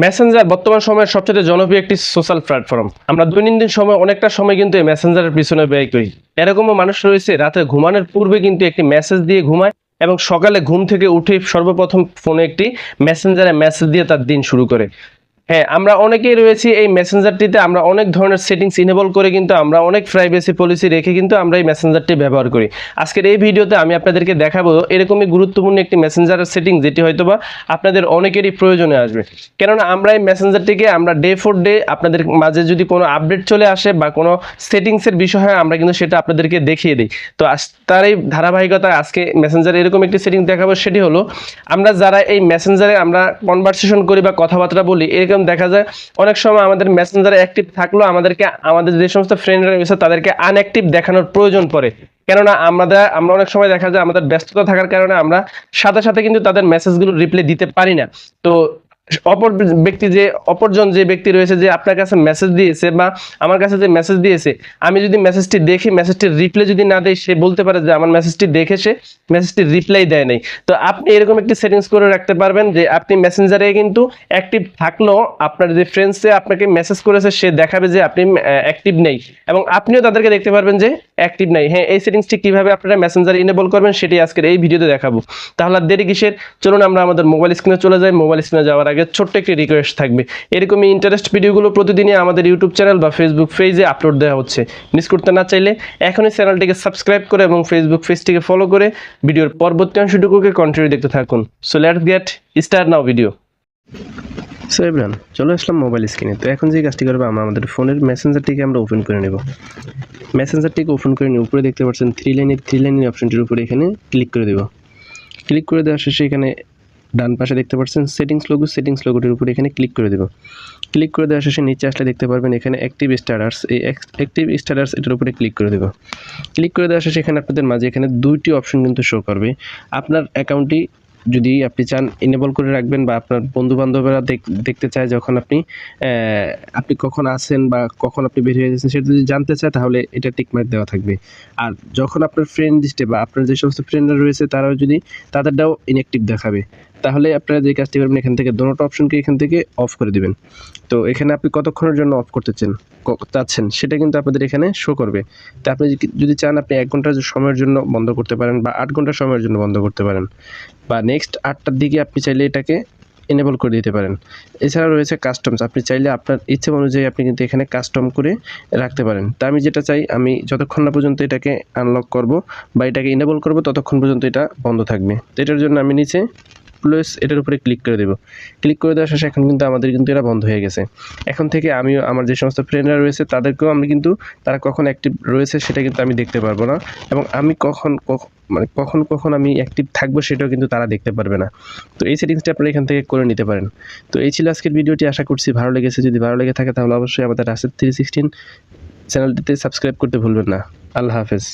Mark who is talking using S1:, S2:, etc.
S1: Messenger বর্তমান সময়ের সবচেয়ে জনপ্রিয় একটি সোশ্যাল প্ল্যাটফর্ম। আমরা দৈনন্দিন সময় অনেকটা সময় কিন্তু এই মেসেঞ্জারের পিছনে ব্যয় করি। এরকমও মানুষ রয়েছে রাতে ঘুমানোর পূর্বে কিন্তু একটি মেসেজ দিয়ে ঘুমায় এবং সকালে ঘুম থেকে উঠে সর্বপ্রথম ফোনে একটি মেসেঞ্জারে মেসেজ দিয়ে তার দিন শুরু করে। হ্যাঁ, আমরা অনেকেই রয়েছি এই মেসেঞ্জারটিতে আমরা অনেক ধরনের সেটিংস ইনেবল করে কিন্তু আমরা অনেক প্রাইভেসি পলিসি রেখে কিন্তু আমরা এই মেসেঞ্জারটি ব্যবহার করি। আজকের এই ভিডিওতে আমি আপনাদেরকে দেখাবো এরকমই গুরুত্বপূর্ণ একটি মেসেঞ্জারের সেটিং যেটি হয়তোবা আপনাদের অনেকেরই প্রয়োজনে আসবে। কেননা আমরা এই মেসেঞ্জারটিকে আমরা ডে ফর ডে আপনাদের মাঝে যদি কোনো আপডেট চলে আসে বা কোনো সেটিংসের বিষয় হয় আমরা কিন্তু সেটা আপনাদেরকে দেখিয়ে দিই। তো তার এই ধারাবাহিকতায় আজকে মেসেঞ্জারে এরকম একটি সেটিং দেখাবো, সেটি হলো আমরা যারা এই মেসেঞ্জারে আমরা কনভারসেশন করি বা কথাবার্তা বলি, এরকম দেখা যায় অনেক সময় আমাদের মেসেঞ্জারে অ্যাক্টিভ থাকলেও আমাদেরকে আমাদের যে সমস্ত ফ্রেন্ডরা রয়েছে তাদেরকে আনঅ্যাক্টিভ দেখানোর প্রয়োজন পড়ে। কেননা আমরা অনেক সময় দেখা যায় আমাদের ব্যস্ততা থাকার কারণে আমরা সাথে সাথে কিন্তু তাদের মেসেজগুলো রিপ্লাই দিতে পারি না। তো অপরজন যে ব্যক্তি রয়েছে যে আপনার কাছে মেসেজ দিয়েছে বা আমার কাছে যে মেসেজ দিয়েছে, আমি যদি মেসেজটি দেখি মেসেজটির রিপ্লাই যদি না দেয়, সে বলতে পারে যে আমার মেসেজটি দেখে সে মেসেজটি রিপ্লাই দেয় নাই। তো আপনি এরকম একটি সেটিংস করে রাখতে পারবেন যে আপনি মেসেঞ্জারে কিন্তু অ্যাক্টিভ থাকলেও আপনার যে ফ্রেন্ডসে আপনাকে মেসেজ করেছে সে দেখাবে যে আপনি অ্যাক্টিভ নেই এবং আপনিও তাদেরকে দেখতে পারবেন যে অ্যাক্টিভ নাই। হ্যাঁ, এই সেটিংসটি কিভাবে আপনারা মেসেঞ্জারে ইনেবল করবেন সেটি আজকের এই ভিডিওতে দেখাবো। তাহলে আর দেরি কিসের, চলুন আমরা আমাদের মোবাইল স্ক্রিনে চলে যাই। মোবাইল স্ক্রিনে যাওয়ার আগে ছোট্ট একটি রিকোয়েস্ট থাকবে, এরকমই ইন্টারেস্ট ভিডিওগুলো প্রতিদিনই আমাদের ইউটিউব চ্যানেল বা ফেসবুক পেজে আপলোড দেওয়া হচ্ছে। মিস করতে না চাইলে এখনই চ্যানেলটিকে সাবস্ক্রাইব করে এবং ফেসবুক পেজটিকে ফলো করে ভিডিওর পরবর্তী অংশটুকুকে কন্টিনিউ দেখতে থাকুন। So let's get start now video. So everyone, চলে আসলাম মোবাইল স্ক্রিনে। তো এখন যে কাজটি করবো, আমরা আমাদের ফোনের মেসেঞ্জারটিকে আমরা ওপেন করে নেব। মেসেঞ্জারটিকে ওপেন করে নিয়ে উপরে দেখতে পাচ্ছেন থ্রি লাইনের অপশনটির উপরে এখানে ক্লিক করে দেব। ক্লিক করে দেওয়ার শেষে এখানে ডান পাশে দেখতে পাচ্ছেন সেটিংস লোগোটির উপরে এখানে ক্লিক করে দেব। ক্লিক করে দেওয়ার শেষে নিচে আসলে দেখতে পারবেন এখানে অ্যাক্টিভ স্ট্যাটাস, এই অ্যাক্টিভ স্ট্যাটাস এটার উপরে ক্লিক করে দেব। ক্লিক করে দেওয়ার শেষে এখানে আপনাদের মাঝে এখানে দুইটি অপশন কিন্তু শো করবে। আপনার অ্যাকাউন্টটি যদি আপনি চান ইনেবল করে রাখবেন বা আপনার বন্ধু বান্ধবরা দেখতে চায় যখন আপনি কখন আসেন বা কখন আপনি বের হয়ে গেছেন সেটা যদি জানতে চায়, তাহলে এটা টিকমার্ক দেওয়া থাকবে। আর যখন আপনার ফ্রেন্ড লিস্টে বা আপনার যে সমস্ত ফ্রেন্ডরা রয়েছে তারাও যদি তাদেরটাও ইনঅ্যাক্টিভ দেখাবে, তাহলে আপনারা যে কাজটি করবেন এখান থেকে দুটো অপশনকে এখান থেকে অফ করে দিবেন। তো এখানে আপনি কতক্ষণের জন্য অফ করতে চাচ্ছেন সেটা কিন্তু আপনাদের এখানে শো করবে। তো আপনি যদি চান আপনি 1 ঘন্টা সময়ের জন্য বন্ধ করতে পারেন বা 8 ঘন্টা সময়ের জন্য বন্ধ করতে পারেন বা নেক্সট 8টার দিকে আপনি চাইলে এটাকে এনেবল করে দিতে পারেন। এছাড়া রয়েছে কাস্টমস, আপনি চাইলে আপনার ইচ্ছে অনুযায়ী আপনি কিন্তু এখানে কাস্টম করে রাখতে পারেন। তা আমি যেটা চাই, আমি যতক্ষণ না পর্যন্ত এটাকে আনলক করব বা এটাকে এনেবল করব ততক্ষণ পর্যন্ত এটা বন্ধ থাকবে। তো এটার জন্য আমি নিচে প্লাস এটার উপরে ক্লিক করে দেব। ক্লিক করে দেওয়ার শেষে এখন কিন্তু আমাদের কিন্তু এটা বন্ধ হয়ে গেছে। এখন থেকে আমিও আমার যে সমস্ত ফ্রেন্ডরা রয়েছে তাদেরকেও আমি কিন্তু তারা কখন অ্যাক্টিভ রয়েছে সেটা কিন্তু আমি দেখতে পারবো না এবং আমি কখন আমি অ্যাক্টিভ থাকবো সেটাও কিন্তু তারা দেখতে পারবে না। তো এই সেটিংসটা আপনারা এখান থেকে করে নিতে পারেন। তো এই ছিল আজকের ভিডিওটি, আশা করছি ভালো লেগেছে। যদি ভালো লেগে থাকে তাহলে অবশ্যই আমাদের রাশেদ 316 চ্যানেলটিতে সাবস্ক্রাইব করতে ভুলবেন না। আল্লাহ হাফেজ।